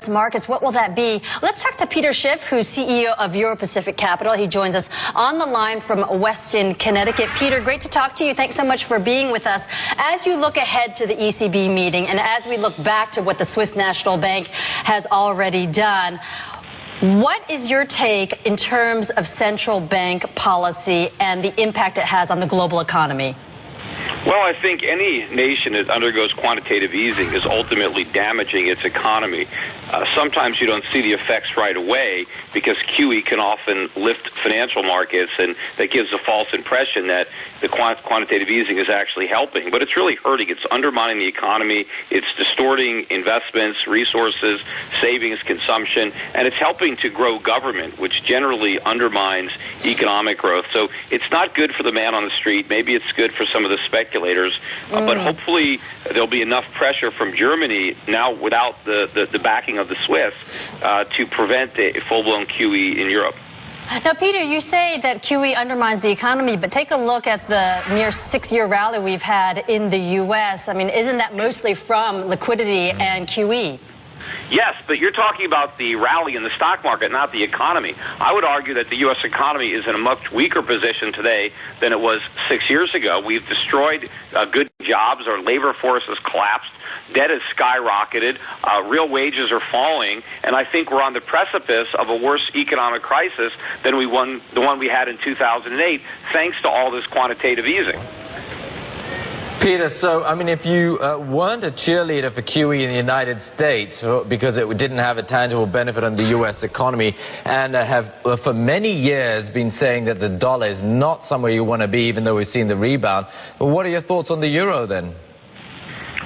markets. What will that be? Let's talk to Peter Schiff, who's CEO of Euro Pacific Capital. He joins us on the line from Weston, Connecticut. Peter, great to talk to you. Thanks so much for being with us. As you look ahead to the ECB meeting and as we look back to what the Swiss National Bank has already done, what is your take in terms of central bank policy and the impact it has on the global economy? Well, I think any nation that undergoes quantitative easing is ultimately damaging its economy. Sometimes you don't see the effects right away because QE can often lift financial markets, and that gives a false impression that the quantitative easing is actually helping. But it's really hurting. It's undermining the economy. It's distorting investments, resources, savings, consumption, and it's helping to grow government, which generally undermines economic growth. So it's not good for the man on the street. Maybe it's good for some of the speculators, but hopefully there'll be enough pressure from Germany now without the backing of the Swiss to prevent a full-blown QE in Europe. Now, Peter, you say that QE undermines the economy, but take a look at the near 6-year rally we've had in the U.S. I mean, isn't that mostly from liquidity and QE? Yes, but you're talking about the rally in the stock market, not the economy. I would argue that the U.S. economy is in a much weaker position today than it was 6 years ago. We've destroyed good jobs. Our labor force has collapsed. Debt has skyrocketed. Real wages are falling. And I think we're on the precipice of a worse economic crisis than the one we had in 2008, thanks to all this quantitative easing. Peter, so, I mean, if you weren't a cheerleader for QE in the United States because it didn't have a tangible benefit on the U.S. economy and have for many years been saying that the dollar is not somewhere you want to be, even though we've seen the rebound, but what are your thoughts on the euro then?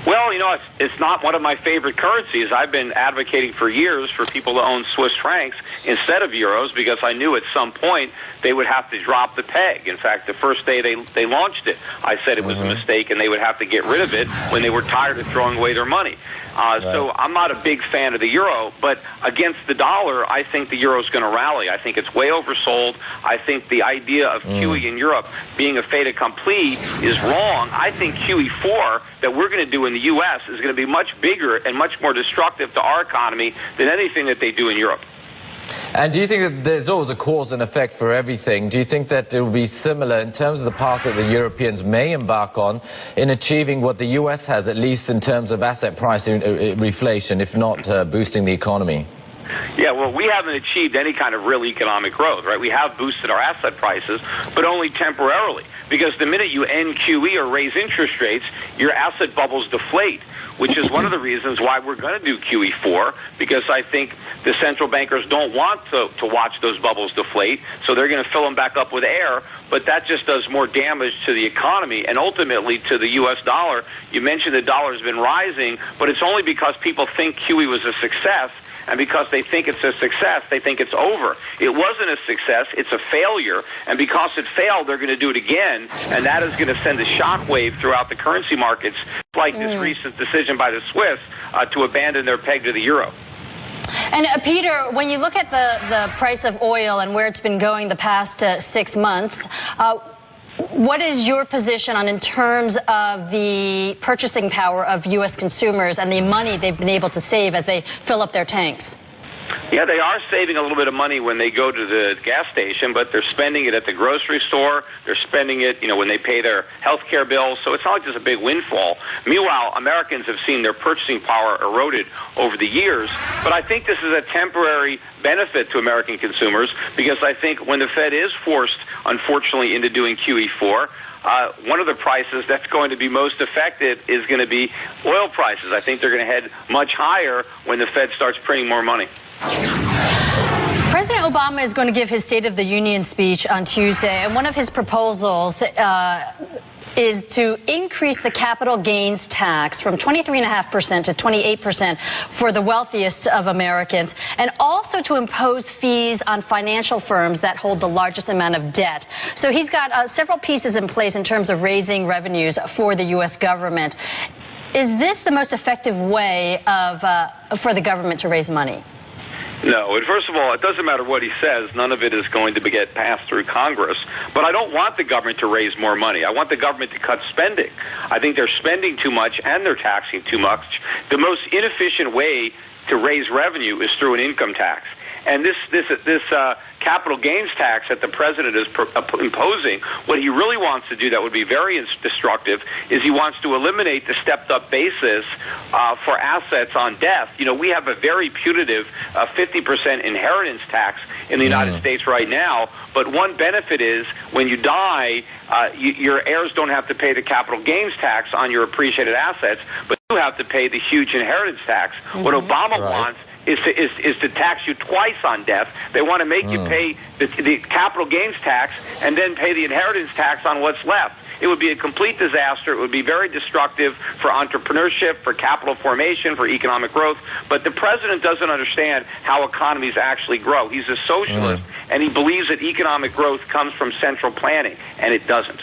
Well, you know, it's not one of my favorite currencies. I've been advocating for years for people to own Swiss francs instead of euros because I knew at some point they would have to drop the peg. In fact, the first day they launched it, I said it was a mistake and they would have to get rid of it when they were tired of throwing away their money. So I'm not a big fan of the euro, but against the dollar, I think the euro is going to rally. I think it's way oversold. I think the idea of QE in Europe being a fait accompli is wrong. I think QE4 that we're going to do in the U.S. is going to be much bigger and much more destructive to our economy than anything that they do in Europe. And do you think that there's always a cause and effect for everything? Do you think that it will be similar in terms of the path that the Europeans may embark on in achieving what the U.S. has, at least in terms of asset price reflation, if not boosting the economy? Yeah, well, we haven't achieved any kind of real economic growth, right? We have boosted our asset prices, but only temporarily, because the minute you end QE or raise interest rates, your asset bubbles deflate, which is one of the reasons why we're going to do QE4, because I think the central bankers don't want to watch those bubbles deflate, so they're going to fill them back up with air, but that just does more damage to the economy and ultimately to the U.S. dollar. You mentioned the dollar's been rising, but it's only because people think QE was a success, and because they think it's a success, they think it's over. It wasn't a success, it's a failure, and because it failed, they're going to do it again, and that is going to send a shockwave throughout the currency markets, like this recent decision by the Swiss to abandon their peg to the euro. And Peter, when you look at the price of oil and where it's been going the past 6 months, what is your position on in terms of the purchasing power of U.S. consumers and the money they've been able to save as they fill up their tanks? Yeah, they are saving a little bit of money when they go to the gas station, but they're spending it at the grocery store. They're spending it, when they pay their health care bills. So it's not like there's a big windfall. Meanwhile, Americans have seen their purchasing power eroded over the years. But I think this is a temporary benefit to American consumers because I think when the Fed is forced, unfortunately, into doing QE4, one of the prices that's going to be most affected is going to be oil prices. I think they're going to head much higher when the Fed starts printing more money. President Obama is going to give his State of the Union speech on Tuesday, and one of his proposals is to increase the capital gains tax from 23.5% to 28% for the wealthiest of Americans, and also to impose fees on financial firms that hold the largest amount of debt. So he's got several pieces in place in terms of raising revenues for the U.S. government. Is this the most effective way for the government to raise money? No, and first of all, it doesn't matter what he says. None of it is going to get passed through Congress. But I don't want the government to raise more money. I want the government to cut spending. I think they're spending too much and they're taxing too much. The most inefficient way to raise revenue is through an income tax. And this capital gains tax that the president is imposing, what he really wants to do that would be very destructive is he wants to eliminate the stepped-up basis for assets on death. You know, we have a very punitive 50% inheritance tax in the United States right now, but one benefit is when you die, your heirs don't have to pay the capital gains tax on your appreciated assets, but you have to pay the huge inheritance tax. What Obama wants is to tax you twice on death. They want to make you pay the capital gains tax and then pay the inheritance tax on what's left. It would be a complete disaster. It would be very destructive for entrepreneurship, for capital formation, for economic growth. But the president doesn't understand how economies actually grow. He's a socialist, and he believes that economic growth comes from central planning, and it doesn't.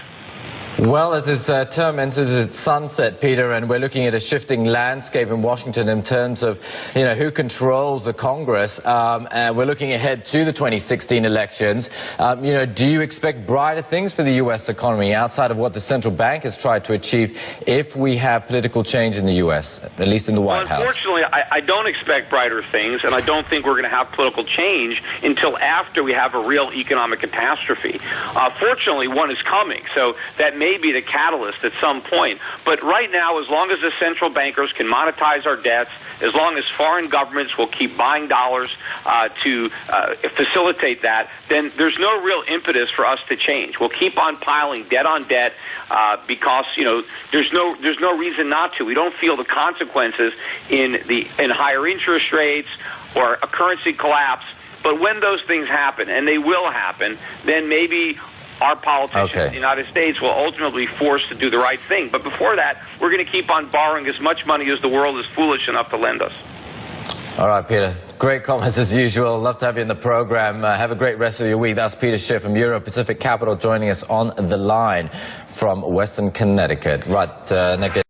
Well, as his term enters its sunset, Peter, and we're looking at a shifting landscape in Washington in terms of, you know, who controls the Congress, and we're looking ahead to the 2016 elections. You know, do you expect brighter things for the U.S. economy outside of what the central bank has tried to achieve if we have political change in the U.S., at least in the White House? Unfortunately, I don't expect brighter things, and I don't think we're going to have political change until after we have a real economic catastrophe. Fortunately, one is coming, so that may be the catalyst at some point. But right now, as long as the central bankers can monetize our debts, as long as foreign governments will keep buying dollars to facilitate that, then there's no real impetus for us to change. We'll keep on piling debt on debt because, you know, there's no reason not to. We don't feel the consequences in higher interest rates or a currency collapse. But when those things happen, and they will happen, then maybe our politicians in the United States will ultimately be forced to do the right thing. But before that, we're going to keep on borrowing as much money as the world is foolish enough to lend us. All right, Peter. Great comments as usual. Love to have you in the program. Have a great rest of your week. That's Peter Schiff from Euro Pacific Capital joining us on the line from Western Connecticut. Right, next.